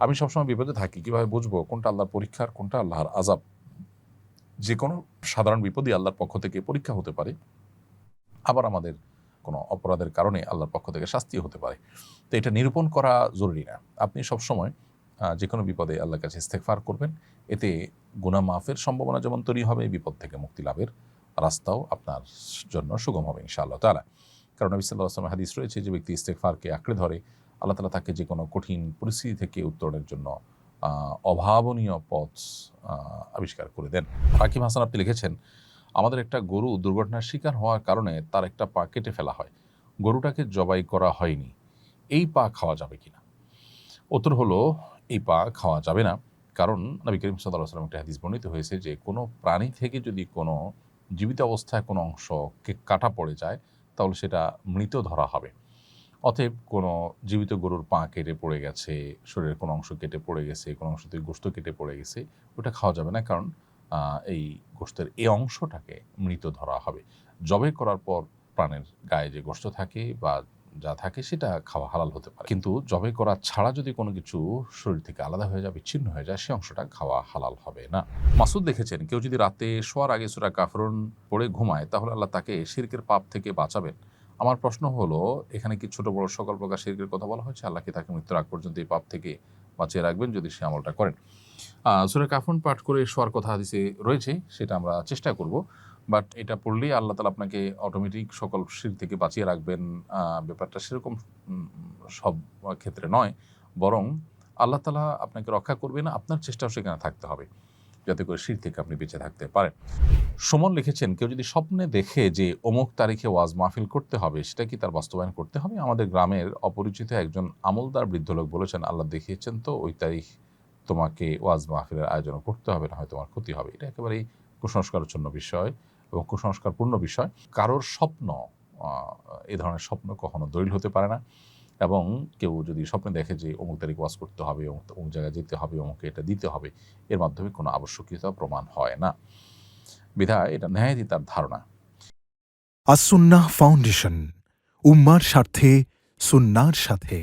আমি সবসময় বিপদে থাকি, কিভাবে বুঝবো কোনটা আল্লাহর পরীক্ষার, কোনটা আল্লাহর আযাব। যে কোনো সাধারণ বিপদই আল্লাহর পক্ষ থেকে পরীক্ষা হতে পারে, আবার আমাদের কোনো অপরাধের কারণে আল্লাহর পক্ষ থেকে শাস্তিও হতে পারে। তো এটা নিরূপণ করা জরুরি না। আপনি সবসময় যে কোনো বিপদে আল্লাহর কাছে ইস্তেগফার করবেন। এতে গুনাহ মাফের সম্ভাবনা যেমন তৈরি হবে, বিপদ থেকে মুক্তি লাভের রাস্তাও আপনার জন্য সুগম হবে ইনশাআল্লাহ তাআলা। কারণ নবী সাল্লাল্লাহু আলাইহি ওয়াসাল্লামের হাদিস রয়েছে, যে ব্যক্তি ইস্তেগফারকে আঁকড়ে ধরে, আল্লাহ তাআলা তাকে যে কোনো কঠিন পরিস্থিতি থেকে উত্তরণের জন্য অভাবনীয় পথ আবিষ্কার করে দেন। হাকিম হাসান আপনি লিখেছেন, আমাদের একটা গরু দুর্ঘটনার শিকার হওয়ার কারণে তার একটা পা কেটে ফেলা হয়। গরুটাকে জবাই করা হয়নি, এই পা খাওয়া যাবে কিনা? উত্তর হলো, এই পা খাওয়া যাবে না। কারণ নবী করিম সাল্লাল্লাহু আলাইহি ওয়াসাল্লাম একটা হাদিস বর্ণিত হয়েছে যে কোনো প্রাণী থেকে যদি কোনো জীবিত অবস্থায় কোনো অংশ কাটা পড়ে যায়, তাহলে সেটা মৃত ধরা হবে। অতএব কোনো জীবিত গরুর পা কেটে পড়ে গেছে, শরীরের কোনো অংশ কেটে পড়ে গেছে, কোনো অংশ থেকে গোশত কেটে পড়ে গেছে, ওটা খাওয়া যাবে না। কারণ এই গোশতের এই অংশটাকে মৃত ধরা হবে। জবাই করার পর প্রাণের গায়ে যে গোশত থাকে বা যা থাকে সেটা খাওয়া হালাল হতে পারে। কিন্তু জবাই করা ছাড়া যদি কোনো কিছু শরীর থেকে আলাদা হয়ে যায়, বিচ্ছিন্ন হয়ে যায়, সে অংশটা খাওয়া হালাল হবে না। মাসুদ লিখেছেন, কেউ যদি রাতে শোয়ার আগে সূরা কাফরুন পড়ে ঘুমায়, তাহলে আল্লাহ তাকে শিরকের পাপ থেকে বাঁচাবেন। আমার প্রশ্ন হলো, এখানে কি ছোট বড় সকল প্রকার শিরকের কথা বলা হয়েছে? আল্লাহ কি তাকে মৃত্যুর আগ পর্যন্ত এই পাপ থেকে বাঁচিয়ে রাখবেন যদি সে আমলটা করেন? সূরা কাফরুন পাঠ করে শোয়ার কথা হাদিসে রয়েছে, সেটা আমরা চেষ্টা করব। বাট এটা পড়লেই আল্লাহ তাআলা আপনাকে অটোমেটিক সকল শিরক থেকে বাঁচিয়ে রাখবেন, ব্যাপারটা সেরকম সব ক্ষেত্রে নয়। বরং আল্লাহ তাআলা আপনাকে রক্ষা করবেন, আপনার চেষ্টাও সেখানে থাকতে হবে, যাতে করে শিরক থেকে আপনি বেঁচে থাকতে পারেন। সুমন লিখেছেন, কেউ যদি স্বপ্নে দেখে যে অমুক তারিখে ওয়াজ মাহফিল করতে হবে, সেটা কি তার বাস্তবায়ন করতে হবে? আমাদের গ্রামের অপরিচিত একজন আমলদার বৃদ্ধ লোক বলেছেন, আল্লাহ দেখিয়েছেন তো ওই তারিখ তোমাকে ওয়াজ মাহফিলের আয়োজন করতে হবে, না হয় তোমার ক্ষতি হবে। এটা একেবারেই কুসংস্কারচ্ছন্ন বিষয় এবং কুসংস্কারপূর্ণ বিষয়। কারোর স্বপ্ন, এ ধরনের স্বপ্ন কখনো দলিল হতে পারে না। এবং কেউ যদি স্বপ্নে দেখে যে অমুক তারিখ ওয়াজ করতে হবে, অমুক জায়গায় যেতে হবে, অমুকে এটা দিতে হবে, এর মাধ্যমে কোনো আবশ্যকীয়তা প্রমাণ হয় না। বিধায় এটা নেহায়েতই তার ধারণা। আস-সুন্নাহ ফাউন্ডেশন, উম্মার স্বার্থে সুন্নাহর সাথে।